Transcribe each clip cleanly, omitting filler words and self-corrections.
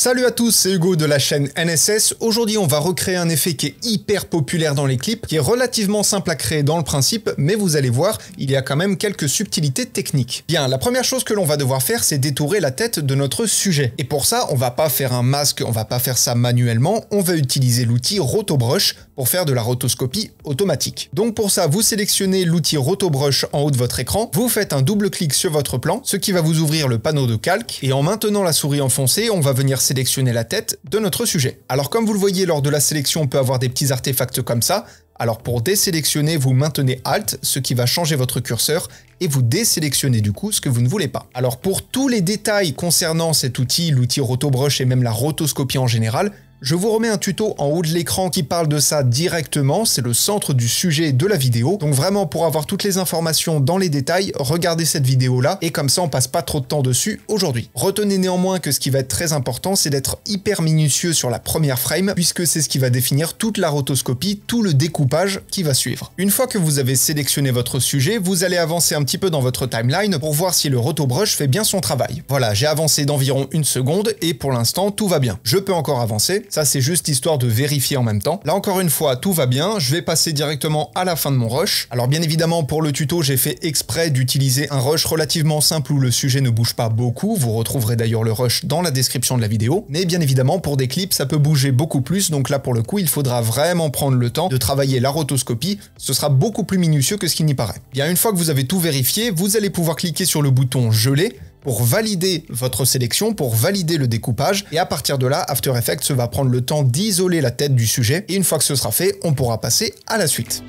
Salut à tous, c'est Hugo de la chaîne NSS. Aujourd'hui, on va recréer un effet qui est hyper populaire dans les clips, qui est relativement simple à créer dans le principe, mais vous allez voir, il y a quand même quelques subtilités techniques. Bien, la première chose que l'on va devoir faire, c'est détourer la tête de notre sujet. Et pour ça, on va pas faire un masque, on va pas faire ça manuellement, on va utiliser l'outil Rotobrush pour faire de la rotoscopie automatique. Donc pour ça, vous sélectionnez l'outil Rotobrush en haut de votre écran, vous faites un double clic sur votre plan, ce qui va vous ouvrir le panneau de calque, et en maintenant la souris enfoncée, on va venir sélectionner la tête de notre sujet. Alors comme vous le voyez, lors de la sélection, on peut avoir des petits artefacts comme ça. Alors pour désélectionner, vous maintenez Alt, ce qui va changer votre curseur, et vous désélectionnez du coup ce que vous ne voulez pas. Alors pour tous les détails concernant cet outil, l'outil Rotobrush et même la rotoscopie en général, je vous remets un tuto en haut de l'écran qui parle de ça directement, c'est le centre du sujet de la vidéo. Donc vraiment, pour avoir toutes les informations dans les détails, regardez cette vidéo-là, et comme ça on passe pas trop de temps dessus aujourd'hui. Retenez néanmoins que ce qui va être très important, c'est d'être hyper minutieux sur la première frame, puisque c'est ce qui va définir toute la rotoscopie, tout le découpage qui va suivre. Une fois que vous avez sélectionné votre sujet, vous allez avancer un petit peu dans votre timeline pour voir si le Rotobrush fait bien son travail. Voilà, j'ai avancé d'environ 1 seconde, et pour l'instant tout va bien. Je peux encore avancer. Ça, c'est juste histoire de vérifier en même temps. Là, encore une fois, tout va bien. Je vais passer directement à la fin de mon rush. Alors, bien évidemment, pour le tuto, j'ai fait exprès d'utiliser un rush relativement simple où le sujet ne bouge pas beaucoup. Vous retrouverez d'ailleurs le rush dans la description de la vidéo. Mais bien évidemment, pour des clips, ça peut bouger beaucoup plus. Donc là, pour le coup, il faudra vraiment prendre le temps de travailler la rotoscopie. Ce sera beaucoup plus minutieux que ce qu'il n'y paraît. Bien, une fois que vous avez tout vérifié, vous allez pouvoir cliquer sur le bouton geler pour valider votre sélection, pour valider le découpage, et à partir de là, After Effects va prendre le temps d'isoler la tête du sujet, et une fois que ce sera fait, on pourra passer à la suite.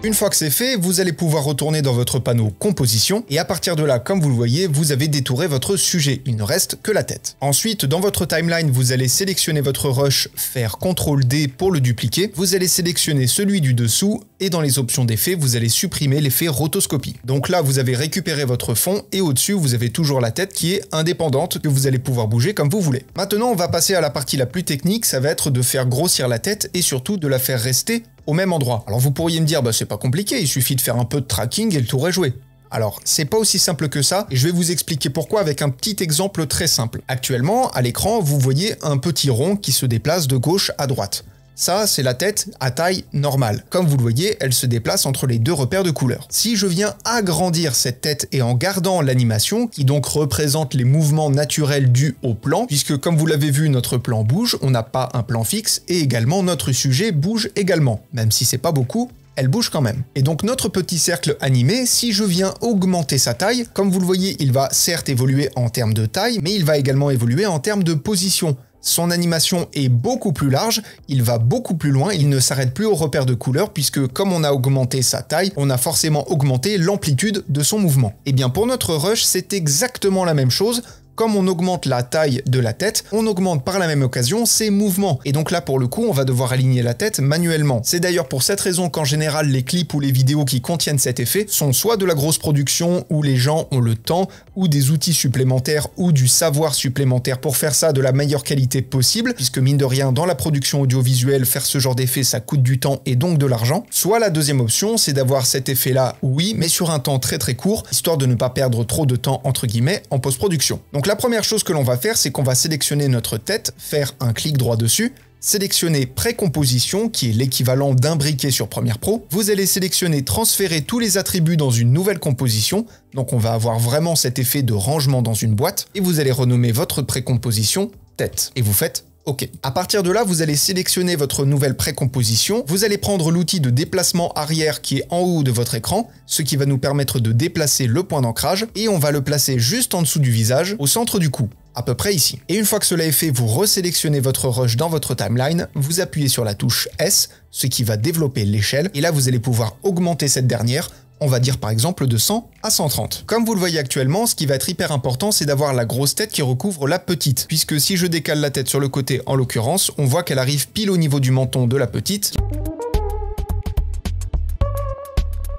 Une fois que c'est fait, vous allez pouvoir retourner dans votre panneau composition, et à partir de là, comme vous le voyez, vous avez détouré votre sujet, il ne reste que la tête. Ensuite, dans votre timeline, vous allez sélectionner votre rush, faire CTRL-D pour le dupliquer, vous allez sélectionner celui du dessous, et dans les options d'effets, vous allez supprimer l'effet rotoscopie. Donc là, vous avez récupéré votre fond, et au-dessus, vous avez toujours la tête qui est indépendante, que vous allez pouvoir bouger comme vous voulez. Maintenant, on va passer à la partie la plus technique, ça va être de faire grossir la tête, et surtout de la faire rester au même endroit. Alors vous pourriez me dire, bah c'est pas compliqué, il suffit de faire un peu de tracking et le tour est joué. Alors, c'est pas aussi simple que ça, et je vais vous expliquer pourquoi avec un petit exemple très simple. Actuellement, à l'écran, vous voyez un petit rond qui se déplace de gauche à droite. Ça, c'est la tête à taille normale. Comme vous le voyez, elle se déplace entre les deux repères de couleur. Si je viens agrandir cette tête et en gardant l'animation, qui donc représente les mouvements naturels dus au plan, puisque comme vous l'avez vu, notre plan bouge, on n'a pas un plan fixe, et également notre sujet bouge également. Même si c'est pas beaucoup, elle bouge quand même. Et donc notre petit cercle animé, si je viens augmenter sa taille, comme vous le voyez, il va certes évoluer en termes de taille, mais il va également évoluer en termes de position. Son animation est beaucoup plus large, il va beaucoup plus loin, il ne s'arrête plus au repère de couleur puisque comme on a augmenté sa taille, on a forcément augmenté l'amplitude de son mouvement. Et bien pour notre rush, c'est exactement la même chose. Comme on augmente la taille de la tête, on augmente par la même occasion ses mouvements. Et donc là, pour le coup, on va devoir aligner la tête manuellement. C'est d'ailleurs pour cette raison qu'en général, les clips ou les vidéos qui contiennent cet effet sont soit de la grosse production où les gens ont le temps, ou des outils supplémentaires, ou du savoir supplémentaire pour faire ça de la meilleure qualité possible, puisque mine de rien, dans la production audiovisuelle, faire ce genre d'effet, ça coûte du temps et donc de l'argent. Soit la deuxième option, c'est d'avoir cet effet-là, oui, mais sur un temps très très court, histoire de ne pas perdre trop de temps, entre guillemets, en post-production. Donc la première chose que l'on va faire, c'est qu'on va sélectionner notre tête, faire un clic droit dessus, sélectionner précomposition, qui est l'équivalent d'un briquet sur Premiere Pro. Vous allez sélectionner transférer tous les attributs dans une nouvelle composition, donc on va avoir vraiment cet effet de rangement dans une boîte, et vous allez renommer votre précomposition tête, et vous faites OK. À partir de là, vous allez sélectionner votre nouvelle précomposition, vous allez prendre l'outil de déplacement arrière qui est en haut de votre écran, ce qui va nous permettre de déplacer le point d'ancrage, et on va le placer juste en dessous du visage, au centre du cou, à peu près ici. Et une fois que cela est fait, vous resélectionnez votre rush dans votre timeline, vous appuyez sur la touche S, ce qui va développer l'échelle, et là vous allez pouvoir augmenter cette dernière, on va dire par exemple de 100 à 130. Comme vous le voyez actuellement, ce qui va être hyper important, c'est d'avoir la grosse tête qui recouvre la petite, puisque si je décale la tête sur le côté en l'occurrence, on voit qu'elle arrive pile au niveau du menton de la petite,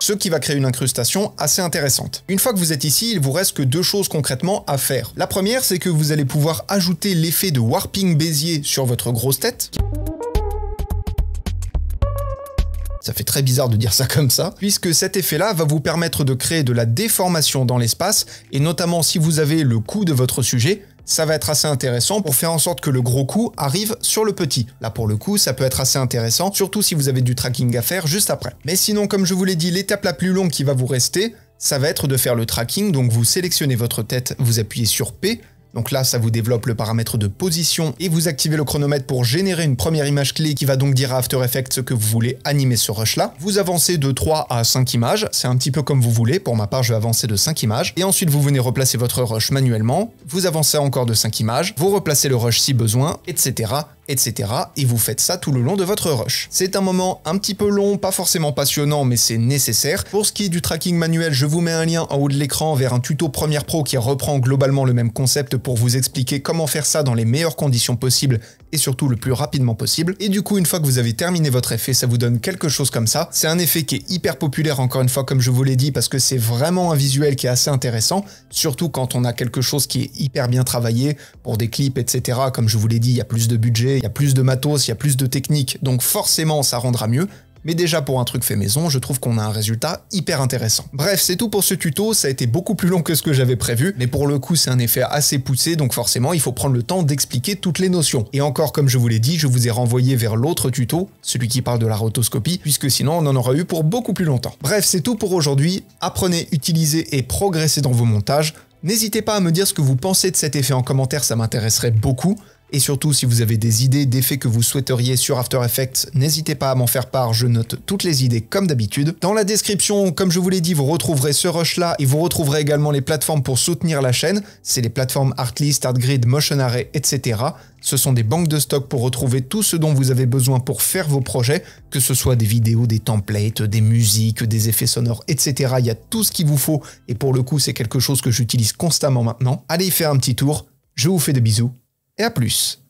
ce qui va créer une incrustation assez intéressante. Une fois que vous êtes ici, il vous reste que deux choses concrètement à faire. La première, c'est que vous allez pouvoir ajouter l'effet de warping Bézier sur votre grosse tête, Ça fait très bizarre de dire ça comme ça, puisque cet effet-là va vous permettre de créer de la déformation dans l'espace, et notamment si vous avez le coup de votre sujet, ça va être assez intéressant pour faire en sorte que le gros coup arrive sur le petit. Là pour le coup, ça peut être assez intéressant, surtout si vous avez du tracking à faire juste après. Mais sinon, comme je vous l'ai dit, l'étape la plus longue qui va vous rester, ça va être de faire le tracking, donc vous sélectionnez votre tête, vous appuyez sur P, donc là, ça vous développe le paramètre de position et vous activez le chronomètre pour générer une première image clé qui va donc dire à After Effects ce que vous voulez animer ce rush-là. Vous avancez de 3 à 5 images, c'est un petit peu comme vous voulez, pour ma part je vais avancer de 5 images, et ensuite vous venez replacer votre rush manuellement, vous avancez encore de 5 images, vous replacez le rush si besoin, etc. Et vous faites ça tout le long de votre rush. C'est un moment un petit peu long, pas forcément passionnant, mais c'est nécessaire. Pour ce qui est du tracking manuel, je vous mets un lien en haut de l'écran vers un tuto Premiere Pro qui reprend globalement le même concept pour vous expliquer comment faire ça dans les meilleures conditions possibles et surtout le plus rapidement possible. Et du coup, une fois que vous avez terminé votre effet, ça vous donne quelque chose comme ça. C'est un effet qui est hyper populaire, encore une fois, comme je vous l'ai dit, parce que c'est vraiment un visuel qui est assez intéressant, surtout quand on a quelque chose qui est hyper bien travaillé pour des clips, etc. Comme je vous l'ai dit, il y a plus de budget, il y a plus de matos, il y a plus de technique, donc forcément ça rendra mieux. Mais déjà pour un truc fait maison, je trouve qu'on a un résultat hyper intéressant. Bref, c'est tout pour ce tuto, ça a été beaucoup plus long que ce que j'avais prévu, mais pour le coup c'est un effet assez poussé, donc forcément il faut prendre le temps d'expliquer toutes les notions. Et encore, comme je vous l'ai dit, je vous ai renvoyé vers l'autre tuto, celui qui parle de la rotoscopie, puisque sinon on en aura eu pour beaucoup plus longtemps. Bref, c'est tout pour aujourd'hui, apprenez, utilisez et progressez dans vos montages. N'hésitez pas à me dire ce que vous pensez de cet effet en commentaire, ça m'intéresserait beaucoup. Et surtout, si vous avez des idées d'effets que vous souhaiteriez sur After Effects, n'hésitez pas à m'en faire part, je note toutes les idées comme d'habitude. Dans la description, comme je vous l'ai dit, vous retrouverez ce rush-là et vous retrouverez également les plateformes pour soutenir la chaîne. C'est les plateformes Artlist, Artgrid, Motion Array, etc. Ce sont des banques de stock pour retrouver tout ce dont vous avez besoin pour faire vos projets, que ce soit des vidéos, des templates, des musiques, des effets sonores, etc. Il y a tout ce qu'il vous faut et pour le coup, c'est quelque chose que j'utilise constamment maintenant. Allez y faire un petit tour, je vous fais de bisous. Et à plus.